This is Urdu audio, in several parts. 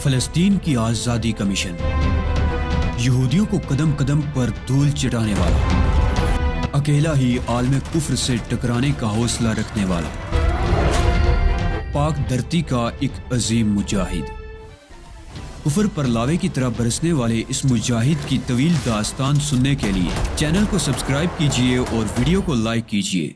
فلسطین کی آزادی کا مشن، یہودیوں کو قدم قدم پر دھول چٹانے والا، اکیلا ہی عالم کفر سے ٹکرانے کا حوصلہ رکھنے والا، پاک دھرتی کا ایک عظیم مجاہد، کفر پر لاوے کی طرح برسنے والے اس مجاہد کی طویل داستان سننے کے لیے چینل کو سبسکرائب کیجئے اور ویڈیو کو لائک کیجئے۔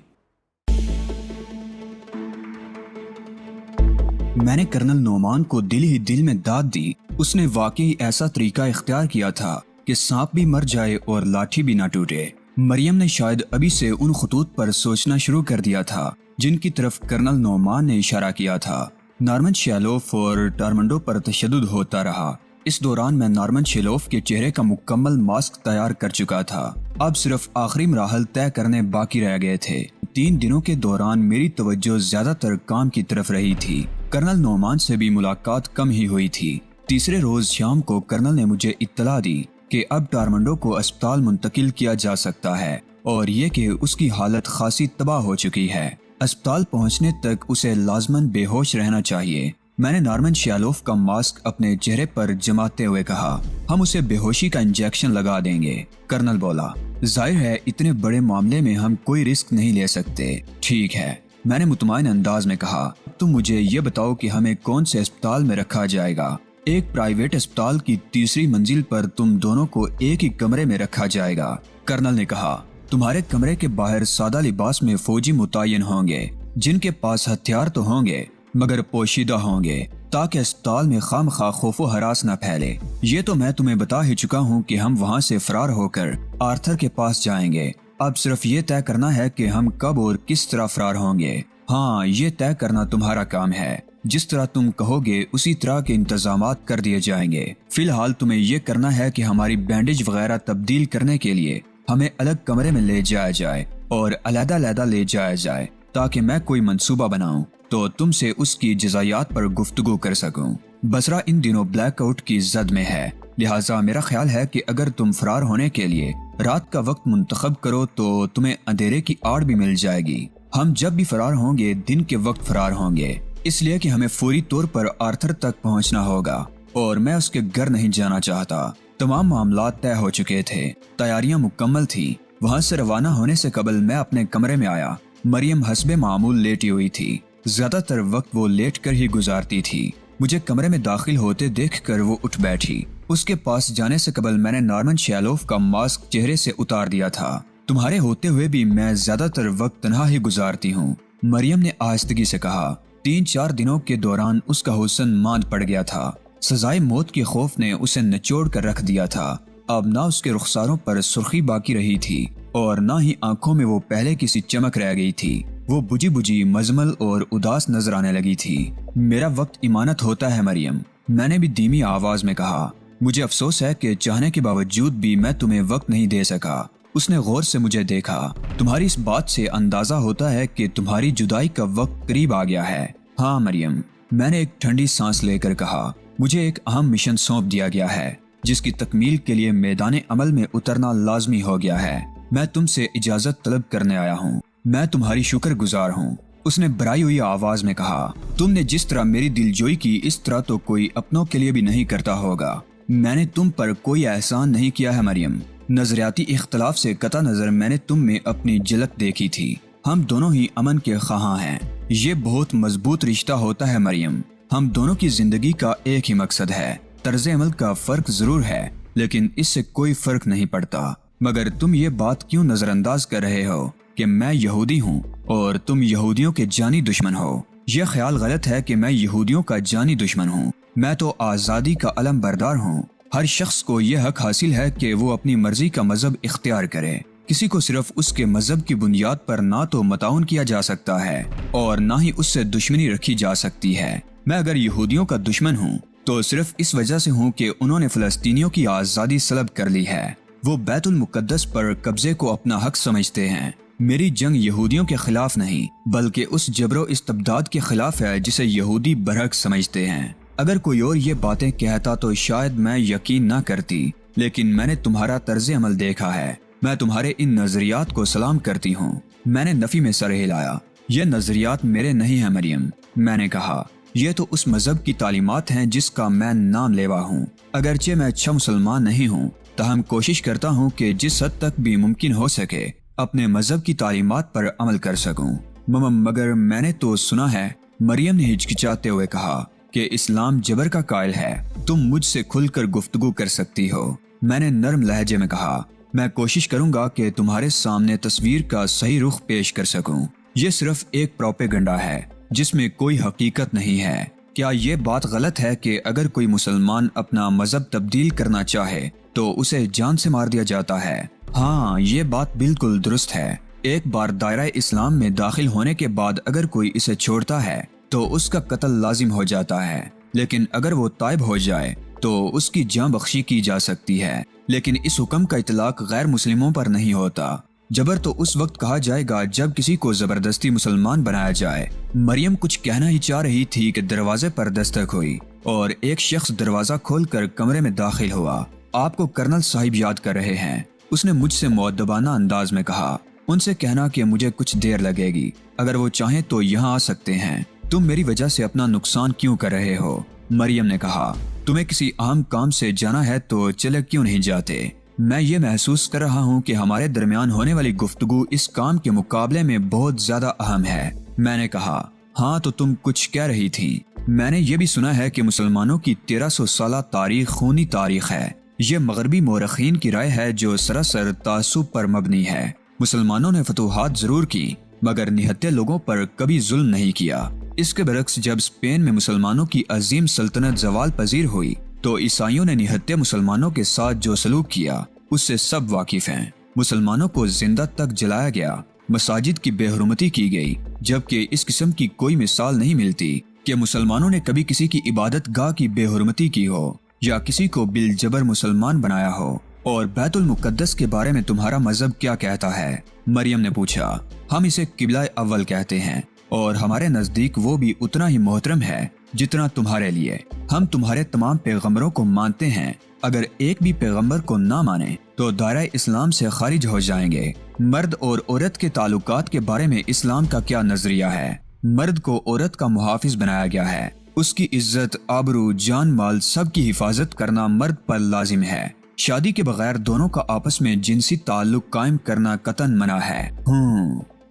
میں نے کرنل نعمان کو دل ہی دل میں داد دی۔ اس نے واقعی ایسا طریقہ اختیار کیا تھا کہ سانپ بھی مر جائے اور لاٹھی بھی نہ ٹوٹے۔ مریم نے شاید ابھی سے ان خطوط پر سوچنا شروع کر دیا تھا جن کی طرف کرنل نعمان نے اشارہ کیا تھا۔ نارمن شیلوف اور ٹارمنڈو پر تشدد ہوتا رہا۔ اس دوران میں نارمن شیلوف کے چہرے کا مکمل ماسک تیار کر چکا تھا۔ اب صرف آخری مراحل طے کرنے باقی رہ گئے تھے۔ 3 دنوں کے دوران میری توجہ زیادہ تر کام کی طرف رہی تھی۔ کرنل نعمان سے بھی ملاقات کم ہی ہوئی تھی۔ تیسرے روز شام کو کرنل نے مجھے اطلاع دی کہ اب ٹارمنڈو کو اسپتال منتقل کیا جا سکتا ہے اور یہ کہ اس کی حالت خاصی تباہ ہو چکی ہے۔ اسپتال پہنچنے تک اسے لازماً بے ہوش رہنا چاہیے۔ میں نے نارمن شیلوف کا ماسک اپنے چہرے پر جماتے ہوئے کہا، ہم اسے بے ہوشی کا انجیکشن لگا دیں گے۔ کرنل بولا، ظاہر ہے اتنے بڑے معاملے میں ہم کوئی رسک نہیں لے سکتے۔ ٹھیک ہے، میں نے مطمئن انداز میں کہا، تم مجھے یہ بتاؤ کہ ہمیں کون سے اسپتال میں رکھا جائے گا؟ ایک پرائیویٹ اسپتال کی تیسری منزل پر تم دونوں کو ایک ہی کمرے میں رکھا جائے گا۔ کرنل نے کہا، تمہارے کمرے کے باہر سادہ لباس میں فوجی متعین ہوں گے جن کے پاس ہتھیار تو ہوں گے مگر پوشیدہ ہوں گے تاکہ اسپتال میں خامخواہ خوف و ہراس نہ پھیلے۔ یہ تو میں تمہیں بتا ہی چکا ہوں کہ ہم وہاں سے فرار ہو کر آرتھر کے پاس جائیں گے۔ اب صرف یہ طے کرنا ہے کہ ہم کب اور کس طرح فرار ہوں گے۔ ہاں، یہ طے کرنا تمہارا کام ہے۔ جس طرح تم کہو گے اسی طرح کے انتظامات کر دیے جائیں گے۔ فی الحال تمہیں یہ کرنا ہے کہ ہماری بینڈیج وغیرہ تبدیل کرنے کے لیے ہمیں الگ کمرے میں لے جایا جائے اور علیحدہ علیحدہ لے جایا جائے تاکہ میں کوئی منصوبہ بناؤں تو تم سے اس کی جزائیات پر گفتگو کر سکوں۔ بصرہ ان دنوں بلیک آؤٹ کی زد میں ہے، لہٰذا میرا خیال ہے کہ اگر تم فرار ہونے کے لیے رات کا وقت منتخب کرو تو تمہیں اندھیرے کی آڑ بھی مل جائے گی۔ ہم جب بھی فرار ہوں گے دن کے وقت فرار ہوں گے، اس لیے کہ ہمیں فوری طور پر آرتھر تک پہنچنا ہوگا اور میں اس کے گھر نہیں جانا چاہتا۔ تمام معاملات طے ہو چکے تھے، تیاریاں مکمل تھیں۔ وہاں سے روانہ ہونے سے قبل میں اپنے کمرے میں آیا۔ مریم حسب معمول لیٹی ہوئی تھی۔ زیادہ تر وقت وہ لیٹ کر ہی گزارتی تھی۔ مجھے کمرے میں داخل ہوتے دیکھ کر وہ اٹھ بیٹھی۔ اس کے پاس جانے سے قبل میں نے نارمن شیلوف کا ماسک چہرے سے اتار دیا تھا۔ تمہارے ہوتے ہوئے بھی میں زیادہ تر وقت تنہا ہی گزارتی ہوں، مریم نے آہستگی سے کہا۔ 3-4 دنوں کے دوران اس کا حسن ماند پڑ گیا تھا۔ سزائے موت کے خوف نے اسے نچوڑ کر رکھ دیا تھا۔ اب نہ اس کے رخساروں پر سرخی باقی رہی تھی اور نہ ہی آنکھوں میں وہ پہلے کی سی چمک رہ گئی تھی۔ وہ بجھی بجھی مزمل اور اداس نظر آنے لگی تھی۔ میرا وقت امانت ہوتا ہے مریم، میں نے بھی دھیمی آواز میں کہا۔ مجھے افسوس ہے کہ چاہنے کے باوجود بھی میں تمہیں وقت نہیں دے سکا۔ اس نے غور سے مجھے دیکھا۔ تمہاری اس بات سے اندازہ ہوتا ہے کہ تمہاری جدائی کا وقت قریب آ گیا ہے۔ ہاں مریم، میں نے ایک ٹھنڈی سانس لے کر کہا، مجھے ایک اہم مشن سونپ دیا گیا ہے جس کی تکمیل کے لیے میدان عمل میں اترنا لازمی ہو گیا ہے۔ میں تم سے اجازت طلب کرنے آیا ہوں۔ میں تمہاری شکر گزار ہوں، اس نے بھرائی ہوئی آواز میں کہا۔ تم نے جس طرح میری دلجوئی کی اس طرح تو کوئی اپنوں کے لیے بھی نہیں کرتا ہوگا۔ میں نے تم پر کوئی احسان نہیں کیا ہے مریم۔ نظریاتی اختلاف سے قطع نظر میں نے تم میں اپنی جھلک دیکھی تھی۔ ہم دونوں ہی امن کے خواہاں ہیں۔ یہ بہت مضبوط رشتہ ہوتا ہے مریم۔ ہم دونوں کی زندگی کا ایک ہی مقصد ہے۔ طرز عمل کا فرق ضرور ہے لیکن اس سے کوئی فرق نہیں پڑتا۔ مگر تم یہ بات کیوں نظر انداز کر رہے ہو کہ میں یہودی ہوں اور تم یہودیوں کے جانی دشمن ہو؟ یہ خیال غلط ہے کہ میں یہودیوں کا جانی دشمن ہوں۔ میں تو آزادی کا علم بردار ہوں۔ ہر شخص کو یہ حق حاصل ہے کہ وہ اپنی مرضی کا مذہب اختیار کرے۔ کسی کو صرف اس کے مذہب کی بنیاد پر نہ تو متعاون کیا جا سکتا ہے اور نہ ہی اس سے دشمنی رکھی جا سکتی ہے۔ میں اگر یہودیوں کا دشمن ہوں تو صرف اس وجہ سے ہوں کہ انہوں نے فلسطینیوں کی آزادی سلب کر لی ہے۔ وہ بیت المقدس پر قبضے کو اپنا حق سمجھتے ہیں۔ میری جنگ یہودیوں کے خلاف نہیں بلکہ اس جبر و استبداد کے خلاف ہے جسے یہودی برحق سمجھتے ہیں۔ اگر کوئی اور یہ باتیں کہتا تو شاید میں یقین نہ کرتی، لیکن میں نے تمہارا طرز عمل دیکھا ہے۔ میں تمہارے ان نظریات کو سلام کرتی ہوں۔ میں نے نفی میں سر ہلایا۔ یہ نظریات میرے نہیں ہیں مریم، میں نے کہا۔ یہ تو اس مذہب کی تعلیمات ہیں جس کا میں نام لیوا ہوں۔ اگرچہ میں اچھا مسلمان نہیں ہوں تاہم کوشش کرتا ہوں کہ جس حد تک بھی ممکن ہو سکے اپنے مذہب کی تعلیمات پر عمل کر سکوں۔ مگر میں نے تو سنا ہے، مریم نے ہچکچاتے ہوئے کہا، کہ اسلام جبر کا قائل ہے۔ تم مجھ سے کھل کر گفتگو کر سکتی ہو۔ میں نے نرم لہجے میں کہا، میں کوشش کروں گا کہ تمہارے سامنے تصویر کا صحیح رخ پیش کر سکوں۔ یہ صرف ایک پروپیگنڈا ہے جس میں کوئی حقیقت نہیں ہے۔ کیا یہ بات غلط ہے کہ اگر کوئی مسلمان اپنا مذہب تبدیل کرنا چاہے تو اسے جان سے مار دیا جاتا ہے؟ ہاں، یہ بات بالکل درست ہے۔ ایک بار دائرہ اسلام میں داخل ہونے کے بعد اگر کوئی اسے چھوڑتا ہے تو اس کا قتل لازم ہو جاتا ہے، لیکن اگر وہ تائب ہو جائے تو اس کی جان بخشی کی جا سکتی ہے۔ لیکن اس حکم کا اطلاق غیر مسلموں پر نہیں ہوتا۔ جبر تو اس وقت کہا جائے گا جب کسی کو زبردستی مسلمان بنایا جائے۔ مریم کچھ کہنا ہی چاہ رہی تھی کہ دروازے پر دستک ہوئی اور ایک شخص دروازہ کھول کر کمرے میں داخل ہوا۔ آپ کو کرنل صاحب یاد کر رہے ہیں، اس نے مجھ سے مؤدبانہ انداز میں کہا۔ ان سے کہنا کہ مجھے کچھ دیر لگے گی، اگر وہ چاہیں تو یہاں آ سکتے ہیں۔ تم میری وجہ سے اپنا نقصان کیوں کر رہے ہو؟ مریم نے کہا، تمہیں کسی اہم کام سے جانا ہے تو چلے کیوں نہیں جاتے؟ میں یہ محسوس کر رہا ہوں کہ ہمارے درمیان ہونے والی گفتگو اس کام کے مقابلے میں بہت زیادہ اہم ہے۔ میں نے کہا، ہاں تو تم کچھ کہہ رہی تھی۔ میں نے یہ بھی سنا ہے کہ مسلمانوں کی 1300 سالہ تاریخ خونی تاریخ ہے۔ یہ مغربی مورخین کی رائے ہے جو سراسر تعصب پر مبنی ہے۔ مسلمانوں نے فتوحات ضرور کی مگر نہتے لوگوں پر کبھی ظلم نہیں کیا۔ اس کے برعکس جب اسپین میں مسلمانوں کی عظیم سلطنت زوال پذیر ہوئی تو عیسائیوں نے نہتے مسلمانوں کے ساتھ جو سلوک کیا اس سے سب واقف ہیں۔ مسلمانوں کو زندہ تک جلایا گیا، مساجد کی بے حرمتی کی گئی، جبکہ اس قسم کی کوئی مثال نہیں ملتی کہ مسلمانوں نے کبھی کسی کی عبادت گاہ کی بے حرمتی کی ہو یا کسی کو بالجبر مسلمان بنایا ہو۔ اور بیت المقدس کے بارے میں تمہارا مذہب کیا کہتا ہے؟ مریم نے پوچھا۔ ہم اسے قبلہ اول کہتے ہیں اور ہمارے نزدیک وہ بھی اتنا ہی محترم ہے جتنا تمہارے لیے۔ ہم تمہارے تمام پیغمبروں کو مانتے ہیں، اگر ایک بھی پیغمبر کو نہ مانے تو دائرہ اسلام سے خارج ہو جائیں گے۔ مرد اور عورت کے تعلقات کے بارے میں اسلام کا کیا نظریہ ہے؟ مرد کو عورت کا محافظ بنایا گیا ہے۔ اس کی عزت، آبرو، جان مال سب کی حفاظت کرنا مرد پر لازم ہے۔ شادی کے بغیر دونوں کا آپس میں جنسی تعلق قائم کرنا قطعاً منع ہے۔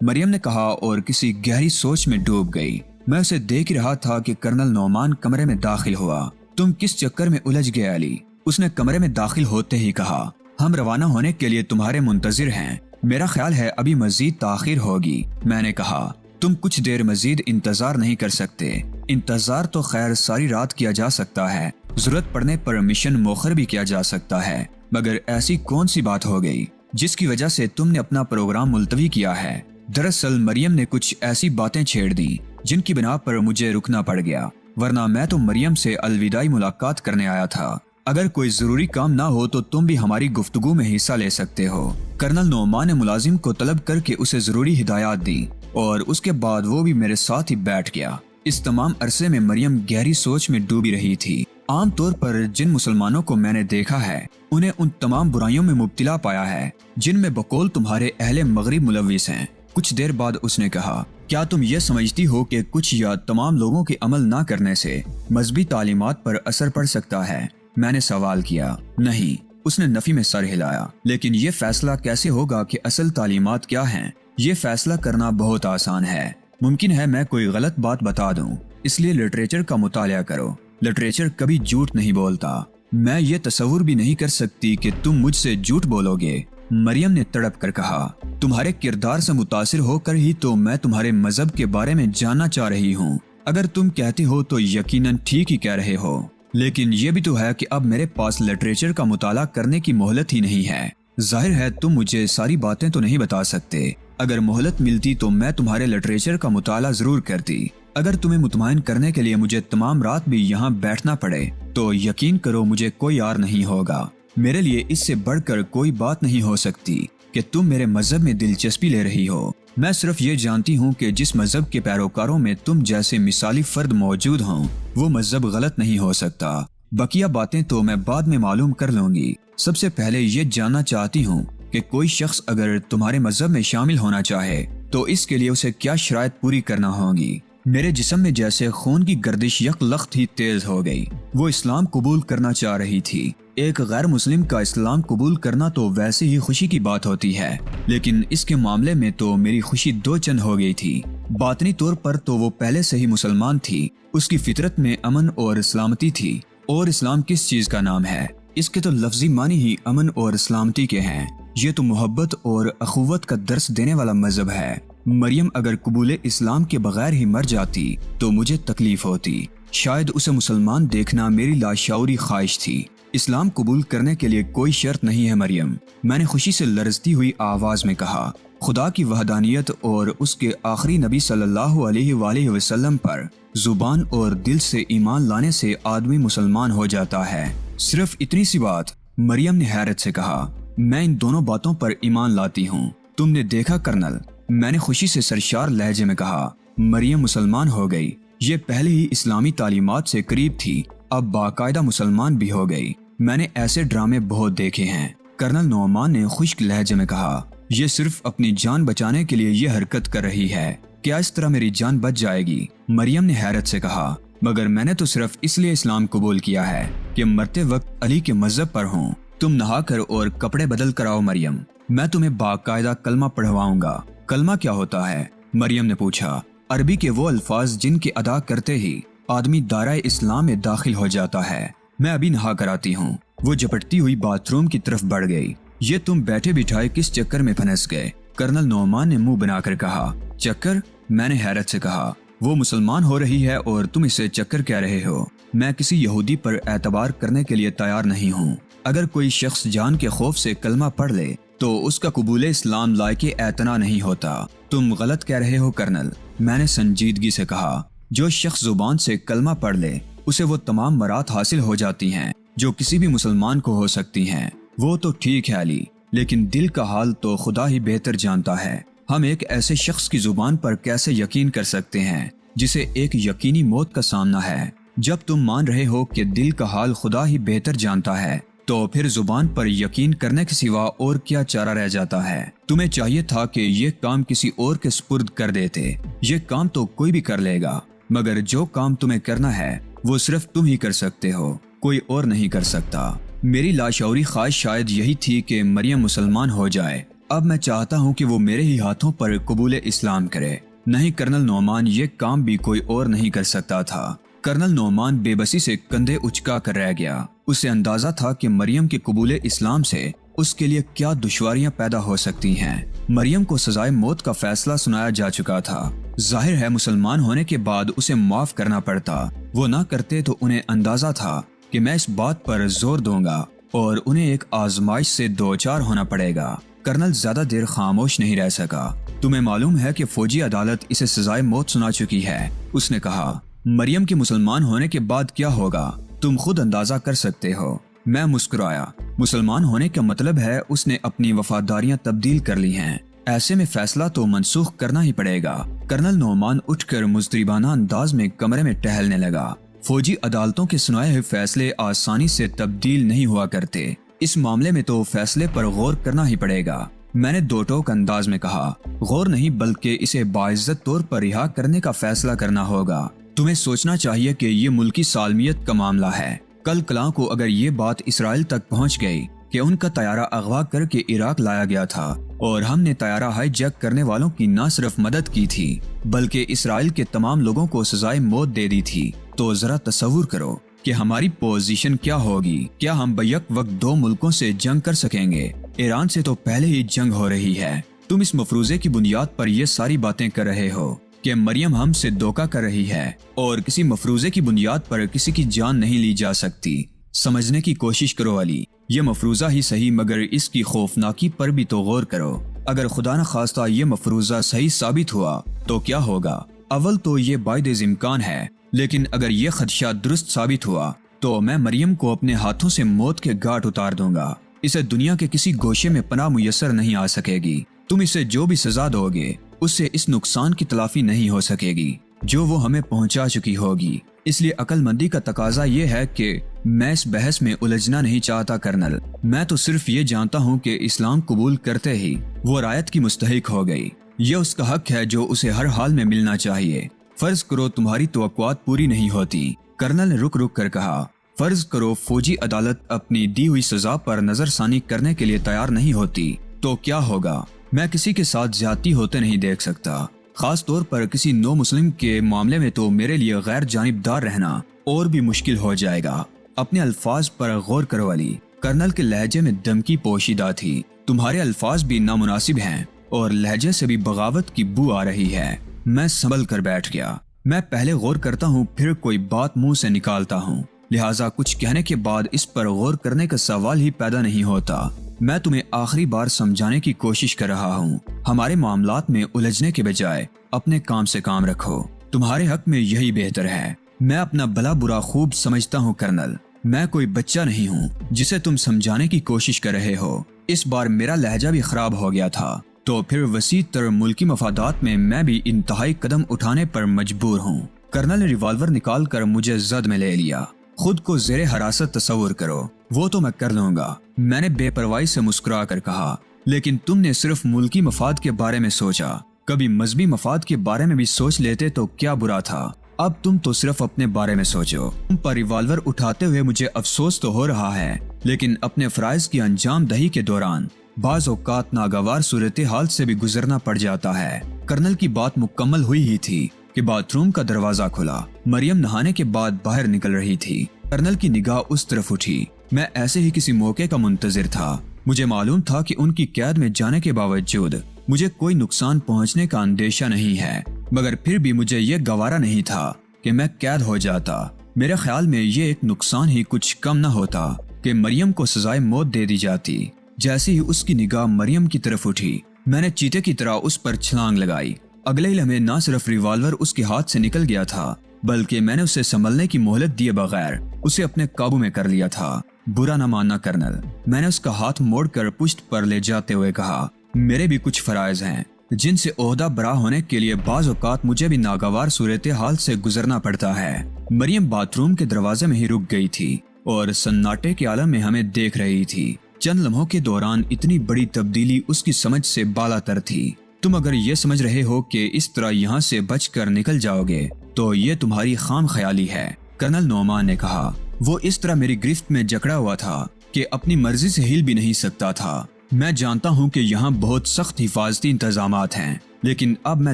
مریم نے کہا اور کسی گہری سوچ میں ڈوب گئی۔ میں اسے دیکھ رہا تھا کہ کرنل نعمان کمرے میں داخل ہوا۔ تم کس چکر میں الجھ گئے علی؟ اس نے کمرے میں داخل ہوتے ہی کہا، ہم روانہ ہونے کے لیے تمہارے منتظر ہیں۔ میرا خیال ہے ابھی مزید تاخیر ہوگی۔ میں نے کہا، تم کچھ دیر مزید انتظار نہیں کر سکتے؟ انتظار تو خیر ساری رات کیا جا سکتا ہے، ضرورت پڑنے پر مشن موخر بھی کیا جا سکتا ہے، مگر ایسی کون سی بات ہو گئی جس کی وجہ سے تم نے اپنا پروگرام ملتوی کیا ہے؟ دراصل مریم نے کچھ ایسی باتیں چھیڑ دی جن کی بنا پر مجھے رکنا پڑ گیا، ورنہ میں تو مریم سے الوداعی ملاقات کرنے آیا تھا۔ اگر کوئی ضروری کام نہ ہو تو تم بھی ہماری گفتگو میں حصہ لے سکتے ہو۔ کرنل نعمان نے ملازم کو طلب کر کے اسے ضروری ہدایات دی اور اس کے بعد وہ بھی میرے ساتھ ہی بیٹھ گیا۔ اس تمام عرصے میں مریم گہری سوچ میں ڈوبی رہی تھی۔ عام طور پر جن مسلمانوں کو میں نے دیکھا ہے انہیں ان تمام برائیوں میں مبتلا پایا ہے جن میں بقول تمہارے اہل مغرب ملوث ہیں۔ کچھ دیر بعد اس نے کہا، کیا تم یہ سمجھتی ہو کہ کچھ یا تمام لوگوں کے عمل نہ کرنے سے مذہبی تعلیمات پر اثر پڑ سکتا ہے؟ میں نے سوال کیا۔ نہیں، اس نے نفی میں سر ہلایا۔ لیکن یہ فیصلہ کیسے ہوگا کہ اصل تعلیمات کیا ہیں؟ یہ فیصلہ کرنا بہت آسان ہے۔ ممکن ہے میں کوئی غلط بات بتا دوں، اس لیے لٹریچر کا مطالعہ کرو۔ لٹریچر کبھی جھوٹ نہیں بولتا۔ میں یہ تصور بھی نہیں کر سکتی کہ تم مجھ سے جھوٹ بولو گے۔ مریم نے تڑپ کر کہا، تمہارے کردار سے متاثر ہو کر ہی تو میں تمہارے مذہب کے بارے میں جاننا چاہ رہی ہوں۔ اگر تم کہتے ہو تو یقیناً ٹھیک ہی کہہ رہے ہو، لیکن یہ بھی تو ہے کہ اب میرے پاس لٹریچر کا مطالعہ کرنے کی مہلت ہی نہیں ہے۔ ظاہر ہے تم مجھے ساری باتیں تو نہیں بتا سکتے۔ اگر مہلت ملتی تو میں تمہارے لٹریچر کا مطالعہ ضرور کرتی۔ اگر تمہیں مطمئن کرنے کے لیے مجھے تمام رات بھی یہاں بیٹھنا پڑے تو یقین کرو مجھے کوئی عار نہیں ہوگا۔ میرے لیے اس سے بڑھ کر کوئی بات نہیں ہو سکتی کہ تم میرے مذہب میں دلچسپی لے رہی ہو۔ میں صرف یہ جانتی ہوں کہ جس مذہب کے پیروکاروں میں تم جیسے مثالی فرد موجود ہوں وہ مذہب غلط نہیں ہو سکتا۔ بقیہ باتیں تو میں بعد میں معلوم کر لوں گی۔ سب سے پہلے یہ جاننا چاہتی ہوں کہ کوئی شخص اگر تمہارے مذہب میں شامل ہونا چاہے تو اس کے لیے اسے کیا شرائط پوری کرنا ہوگی؟ میرے جسم میں جیسے خون کی گردش یک لخت ہی تیز ہو گئی۔ وہ اسلام قبول کرنا چاہ رہی تھی۔ ایک غیر مسلم کا اسلام قبول کرنا تو ویسے ہی خوشی کی بات ہوتی ہے، لیکن اس کے معاملے میں تو میری خوشی دو چند ہو گئی تھی۔ باطنی طور پر تو وہ پہلے سے ہی مسلمان تھی، اس کی فطرت میں امن اور سلامتی تھی۔ اور اسلام کس چیز کا نام ہے؟ اس کے تو لفظی معنی ہی امن اور سلامتی کے ہیں۔ یہ تو محبت اور اخوت کا درس دینے والا مذہب ہے۔ مریم اگر قبول اسلام کے بغیر ہی مر جاتی تو مجھے تکلیف ہوتی۔ شاید اسے مسلمان دیکھنا میری لاشعوری خواہش تھی۔ اسلام قبول کرنے کے لیے کوئی شرط نہیں ہے مریم، میں نے خوشی سے لرزتی ہوئی آواز میں کہا۔ خدا کی وحدانیت اور اس کے آخری نبی صلی اللہ علیہ وآلہ وسلم پر زبان اور دل سے ایمان لانے سے آدمی مسلمان ہو جاتا ہے۔ صرف اتنی سی بات؟ مریم نے حیرت سے کہا۔ میں ان دونوں باتوں پر ایمان لاتی ہوں۔ تم نے دیکھا کرنل، میں نے خوشی سے سرشار لہجے میں کہا۔ مریم مسلمان ہو گئی۔ یہ پہلے ہی اسلامی تعلیمات سے قریب تھی، اب باقاعدہ مسلمان بھی ہو گئی۔ میں نے ایسے ڈرامے بہت دیکھے ہیں، کرنل نعمان نے خشک لہجے میں کہا۔ یہ صرف اپنی جان بچانے کے لیے یہ حرکت کر رہی ہے۔ کیا اس طرح میری جان بچ جائے گی؟ مریم نے حیرت سے کہا۔ مگر میں نے تو صرف اس لیے اسلام قبول کیا ہے کہ مرتے وقت علی کے مذہب پر ہوں۔ تم نہا کر اور کپڑے بدل کر آؤ مریم، میں تمہیں باقاعدہ کلمہ پڑھواؤں گا۔ کلمہ کیا ہوتا ہے؟ مریم نے پوچھا۔ عربی کے وہ الفاظ جن کے ادا کرتے ہی آدمی دائرہ اسلام میں داخل ہو جاتا ہے۔ میں ابھی نہا کر آتی ہوں۔ وہ جھپٹتی ہوئی باتھ روم کی طرف بڑھ گئی۔ یہ تم بیٹھے بٹھائے کس چکر میں پھنس گئے؟ کرنل نعمان نے منہ بنا کر کہا۔ چکر؟ میں نے حیرت سے کہا۔ وہ مسلمان ہو رہی ہے اور تم اسے چکر کہہ رہے ہو؟ میں کسی یہودی پر اعتبار کرنے کے لیے تیار نہیں ہوں۔ اگر کوئی شخص جان کے خوف سے کلمہ پڑھ لے تو اس کا قبول اسلام لائق اعتنا نہیں ہوتا۔ تم غلط کہہ رہے ہو کرنل، میں نے سنجیدگی سے کہا۔ جو شخص زبان سے کلمہ پڑھ لے اسے وہ تمام مراد حاصل ہو جاتی ہیں جو کسی بھی مسلمان کو ہو سکتی ہیں۔ وہ تو ٹھیک ہے علی، لیکن دل کا حال تو خدا ہی بہتر جانتا ہے۔ ہم ایک ایسے شخص کی زبان پر کیسے یقین کر سکتے ہیں جسے ایک یقینی موت کا سامنا ہے؟ جب تم مان رہے ہو کہ دل کا حال خدا ہی بہتر جانتا ہے تو پھر زبان پر یقین کرنے کے سوا اور کیا چارہ رہ جاتا ہے؟ تمہیں چاہیے تھا کہ یہ کام کسی اور کے سپرد کر دیتے۔ یہ کام تو کوئی بھی کر لے گا، مگر جو کام تمہیں کرنا ہے وہ صرف تم ہی کر سکتے ہو، کوئی اور نہیں کر سکتا۔ میری لاشعوری خواہش شاید یہی تھی کہ مریم مسلمان ہو جائے۔ اب میں چاہتا ہوں کہ وہ میرے ہی ہاتھوں پر قبول اسلام کرے۔ نہیں کرنل نعمان، یہ کام بھی کوئی اور نہیں کر سکتا تھا۔ کرنل نعمان بے بسی سے کندھے اچکا کر رہ گیا۔ اسے اندازہ تھا کہ مریم کے قبول اسلام سے اس کے لیے کیا دشواریاں پیدا ہو سکتی ہیں۔ مریم کو سزائے موت کا فیصلہ سنایا جا چکا تھا۔ ظاہر ہے مسلمان ہونے کے بعد اسے معاف کرنا پڑتا۔ وہ نہ کرتے تو انہیں اندازہ تھا کہ میں اس بات پر زور دوں گا اور انہیں ایک آزمائش سے دوچار ہونا پڑے گا۔ کرنل زیادہ دیر خاموش نہیں رہ سکا۔ تمہیں معلوم ہے کہ فوجی عدالت اسے سزائے موت سنا چکی ہے، اس نے کہا۔ مریم کے مسلمان ہونے کے بعد کیا ہوگا تم خود اندازہ کر سکتے ہو۔ میں مسکرایا۔ مسلمان ہونے کا مطلب ہے اس نے اپنی وفاداریاں تبدیل کر لی ہیں۔ ایسے میں فیصلہ تو منسوخ کرنا ہی پڑے گا۔ کرنل نعمان اٹھ کر مضطربانہ انداز میں کمرے میں ٹہلنے لگا۔ فوجی عدالتوں کے سنائے ہوئے فیصلے آسانی سے تبدیل نہیں ہوا کرتے۔ اس معاملے میں تو فیصلے پر غور کرنا ہی پڑے گا، میں نے دو ٹوک انداز میں کہا۔ غور نہیں بلکہ اسے باعزت طور پر رہا کرنے کا فیصلہ کرنا ہوگا۔ تمہیں سوچنا چاہیے کہ یہ ملکی سالمیت کا معاملہ ہے۔ کل کلاں کو اگر یہ بات اسرائیل تک پہنچ گئی کہ ان کا طیارہ اغوا کر کے عراق لایا گیا تھا اور ہم نے طیارہ ہائی جیک کرنے والوں کی نہ صرف مدد کی تھی بلکہ اسرائیل کے تمام لوگوں کو سزائے موت دے دی تھی، تو ذرا تصور کرو کہ ہماری پوزیشن کیا ہوگی۔ کیا ہم بیک وقت دو ملکوں سے جنگ کر سکیں گے؟ ایران سے تو پہلے ہی جنگ ہو رہی ہے۔ تم اس مفروضے کی بنیاد پر یہ ساری باتیں کر رہے ہو کہ مریم ہم سے دھوکہ کر رہی ہے، اور کسی مفروضے کی بنیاد پر کسی کی جان نہیں لی جا سکتی۔ سمجھنے کی کوشش کرو علی، یہ مفروضہ ہی صحیح مگر اس کی خوفناکی پر بھی تو غور کرو۔ اگر خدا نہ خواستہ یہ مفروضہ صحیح ثابت ہوا تو کیا ہوگا؟ اول تو یہ باعث امکان ہے، لیکن اگر یہ خدشہ درست ثابت ہوا تو میں مریم کو اپنے ہاتھوں سے موت کے گھاٹ اتار دوں گا۔ اسے دنیا کے کسی گوشے میں پناہ میسر نہیں آ سکے گی۔ تم اسے جو بھی سزا دو گے اس سے اس نقصان کی تلافی نہیں ہو سکے گی جو وہ ہمیں پہنچا چکی ہوگی۔ اس لیے عقل مندی کا تقاضا یہ ہے کہ میں اس بحث میں الجھنا نہیں چاہتا کرنل۔ میں تو صرف یہ جانتا ہوں کہ اسلام قبول کرتے ہی وہ رعایت کی مستحق ہو گئی۔ یہ اس کا حق ہے جو اسے ہر حال میں ملنا چاہیے۔ فرض کرو تمہاری توقعات پوری نہیں ہوتی۔ کرنل نے رک رک کر کہا، فرض کرو فوجی عدالت اپنی دی ہوئی سزا پر نظر ثانی کرنے کے لیے تیار نہیں ہوتی تو کیا ہوگا؟ میں کسی کے ساتھ زیادتی ہوتے نہیں دیکھ سکتا، خاص طور پر کسی نو مسلم کے معاملے میں تو میرے لیے غیر جانبدار رہنا اور بھی مشکل ہو جائے گا۔ اپنے الفاظ پر غور کرو علی۔ کرنل کے لہجے میں دھمکی پوشیدہ تھی۔ تمہارے الفاظ بھی نامناسب ہیں اور لہجے سے بھی بغاوت کی بو آ رہی ہے۔ میں سنبھل کر بیٹھ گیا۔ میں پہلے غور کرتا ہوں پھر کوئی بات منہ سے نکالتا ہوں، لہٰذا کچھ کہنے کے بعد اس پر غور کرنے کا سوال ہی پیدا نہیں ہوتا۔ میں تمہیں آخری بار سمجھانے کی کوشش کر رہا ہوں، ہمارے معاملات میں الجھنے کے بجائے اپنے کام سے کام رکھو، تمہارے حق میں یہی بہتر ہے۔ میں اپنا بھلا برا خوب سمجھتا ہوں کرنل، میں کوئی بچہ نہیں ہوں جسے تم سمجھانے کی کوشش کر رہے ہو۔ اس بار میرا لہجہ بھی خراب ہو گیا تھا تو پھر وسیع تر ملکی مفادات میں بھی انتہائی قدم اٹھانے پر مجبور ہوں۔ کرنل نے ریوالور نکال کر مجھے زد میں لے لیا۔ خود کو زیر حراست تصور کرو، وہ تو میں کر لوں گا، میں نے بے پرواہی سے مسکرا کر کہا، لیکن تم نے صرف ملکی مفاد کے بارے میں سوچا، کبھی مذہبی مفاد کے بارے میں بھی سوچ لیتے تو کیا برا تھا۔ اب تم تو صرف اپنے بارے میں سوچو۔ تم پر ریوالور اٹھاتے ہوئے مجھے افسوس تو ہو رہا ہے، لیکن اپنے فرائض کی انجام دہی کے دوران بعض اوقات ناگوار صورتحال سے بھی گزرنا پڑ جاتا ہے۔ کرنل کی بات مکمل ہوئی ہی تھی کہ باتھ روم کا دروازہ کھلا۔ مریم نہانے کے بعد باہر نکل رہی تھی۔ کرنل کی نگاہ اس طرف اٹھی۔ میں ایسے ہی کسی موقع کا منتظر تھا۔ مجھے معلوم تھا کہ ان کی قید میں جانے کے باوجود مجھے کوئی نقصان پہنچنے کا اندیشہ نہیں ہے، مگر پھر بھی مجھے یہ گوارا نہیں تھا کہ میں قید ہو جاتا۔ میرے خیال میں یہ ایک نقصان ہی کچھ کم نہ ہوتا کہ مریم کو سزائے موت دے دی جاتی۔ جیسے ہی اس کی نگاہ مریم کی طرف اٹھی، میں نے چیتے کی طرح اس پر چھلانگ لگائی۔ اگلے ہی لمحے نہ صرف ریوالور اس کے ہاتھ سے نکل گیا تھا، بلکہ میں نے اسے سنبھلنے کی مہلت دیے بغیر اسے اپنے قابو میں کر لیا تھا۔ برا نہ ماننا کرنل، میں نے اس کا ہاتھ موڑ کر پشت پر لے جاتے ہوئے کہا، میرے بھی کچھ فرائض ہیں جن سے عہدہ برا ہونے کے لیے بعض اوقات مجھے بھی ناگوار صورتحال سے گزرنا پڑتا ہے۔ مریم باتھ روم کے دروازے میں ہی رک گئی تھی اور سناٹے کے عالم میں ہمیں دیکھ رہی تھی۔ چند لمحوں کے دوران اتنی بڑی تبدیلی اس کی سمجھ سے بالا تر تھی۔ تم اگر یہ سمجھ رہے ہو کہ اس طرح یہاں سے بچ کر نکل جاؤ گے تو یہ تمہاری خام خیالی ہے، کرنل نعمان نے کہا۔ وہ اس طرح میری گرفت میں جکڑا ہوا تھا کہ اپنی مرضی سے ہل بھی نہیں سکتا تھا۔ میں جانتا ہوں کہ یہاں بہت سخت حفاظتی انتظامات ہیں، لیکن اب میں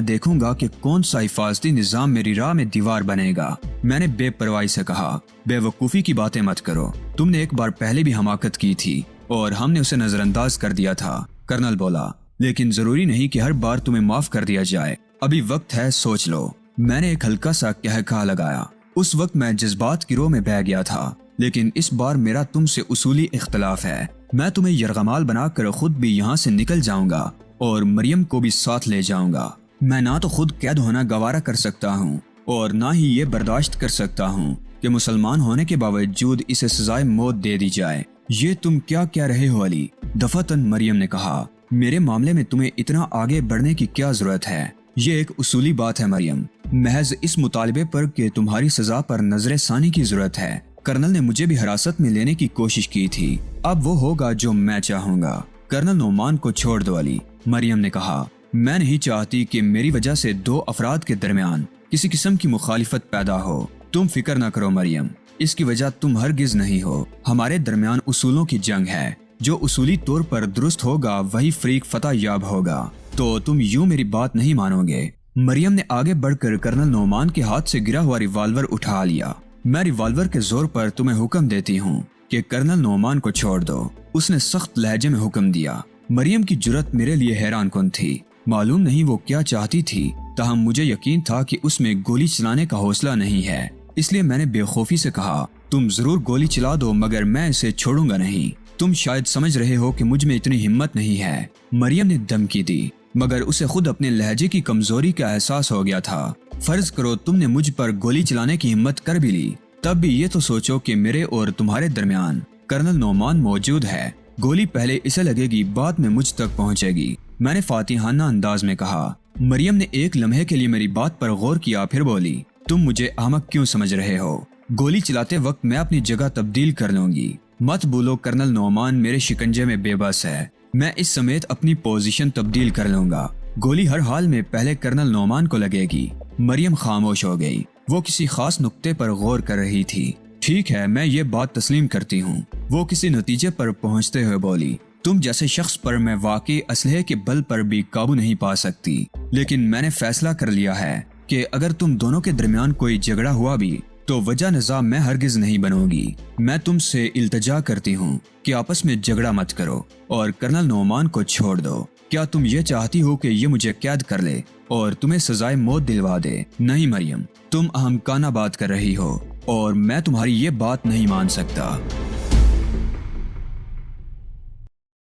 دیکھوں گا کہ کون سا حفاظتی نظام میری راہ میں دیوار بنے گا۔ میں نے بے پرواہی سے کہا، بے وقوفی کی باتیں مت کرو، تم نے ایک بار پہلے بھی حماقت کی تھی اور ہم نے اسے نظر انداز کر دیا تھا۔ کرنل بولا، لیکن ضروری نہیں کہ ہر بار تمہیں معاف کر دیا جائے، ابھی وقت ہے، سوچ لو۔ میں نے ایک ہلکا سا کہا لگایا۔ اس وقت میں جذبات کی رو میں بہہ گیا تھا، لیکن اس بار میرا تم سے اصولی اختلاف ہے۔ میں تمہیں یرغمال بنا کر خود بھی یہاں سے نکل جاؤں گا اور مریم کو بھی ساتھ لے جاؤں گا۔ میں نہ تو خود قید ہونا گوارا کر سکتا ہوں اور نہ ہی یہ برداشت کر سکتا ہوں کہ مسلمان ہونے کے باوجود اسے سزائے موت دے دی جائے۔ یہ تم کیا کہہ رہے ہو علی؟ دفعتاً مریم نے کہا، میرے معاملے میں تمہیں اتنا آگے بڑھنے کی کیا ضرورت ہے؟ یہ ایک اصولی بات ہے مریم، محض اس مطالبے پر کہ تمہاری سزا پر نظر ثانی کی ضرورت ہے۔ کرنل نے مجھے بھی حراست میں لینے کی کوشش کی تھی، اب وہ ہوگا جو میں چاہوں گا۔ کرنل نعمان کو چھوڑ دو علی، مریم نے کہا، میں نہیں چاہتی کہ میری وجہ سے دو افراد کے درمیان کسی قسم کی مخالفت پیدا ہو۔ تم فکر نہ کرو مریم، اس کی وجہ تم ہرگز نہیں ہو۔ ہمارے درمیان اصولوں کی جنگ ہے، جو اصولی طور پر درست ہوگا وہی فریق فتح یاب ہوگا۔ تو تم یوں میری بات نہیں مانو گے؟ مریم نے آگے بڑھ کر کرنل نعمان کے ہاتھ سے گرا ہوا ریوالور اٹھا لیا۔ میں ریوالور کے زور پر تمہیں حکم دیتی ہوں کہ کرنل نعمان کو چھوڑ دو، اس نے سخت لہجے میں حکم دیا۔ مریم کی جرت میرے لیے حیران کن تھی، معلوم نہیں وہ کیا چاہتی تھی، تاہم مجھے یقین تھا کہ اس میں گولی چلانے کا حوصلہ نہیں ہے، اس لیے میں نے بے خوفی سے کہا، تم ضرور گولی چلا دو مگر میں اسے چھوڑوں گا نہیں۔ تم شاید سمجھ رہے ہو کہ مجھ میں اتنی ہمت نہیں ہے، مریم نے دھمکی دی، مگر اسے خود اپنے لہجے کی کمزوری کا احساس ہو گیا تھا۔ فرض کرو تم نے مجھ پر گولی چلانے کی ہمت کر بھی لی، تب بھی یہ تو سوچو کہ میرے اور تمہارے درمیان کرنل نعمان موجود ہے، گولی پہلے اسے لگے گی بعد میں مجھ تک پہنچے گی، میں نے فاتحانہ انداز میں کہا۔ مریم نے ایک لمحے کے لیے میری بات پر غور کیا، پھر بولی، تم مجھے احمق کیوں سمجھ رہے ہو؟ گولی چلاتے وقت میں اپنی جگہ تبدیل کر لوں گی، مت بولو کرنل نعمان میرے شکنجے میں بے بس ہے، میں اس سمیت اپنی پوزیشن تبدیل کر لوں گا، گولی ہر حال میں پہلے کرنل نعمان کو لگے گی۔ مریم خاموش ہو گئی۔ وہ کسی خاص نقطے پر غور کر رہی تھی۔ ٹھیک ہے، میں یہ بات تسلیم کرتی ہوں، وہ کسی نتیجے پر پہنچتے ہوئے بولی۔ تم جیسے شخص پر میں واقعی اسلحے کے بل پر بھی قابو نہیں پا سکتی، لیکن میں نے فیصلہ کر لیا ہے کہ اگر تم دونوں کے درمیان کوئی جھگڑا ہوا بھی تو وجہ نزاع میں ہرگز نہیں بنوں گی۔ میں تم سے التجا کرتی ہوں کہ آپس میں جھگڑا مت کرو اور کرنل نعمان کو چھوڑ دو۔ کیا تم یہ چاہتی ہو کہ یہ مجھے قید کر لے اور تمہیں سزائے موت دلوا دے؟ نہیں مریم، تم احمقانہ بات کر رہی ہو اور میں تمہاری یہ بات نہیں مان سکتا۔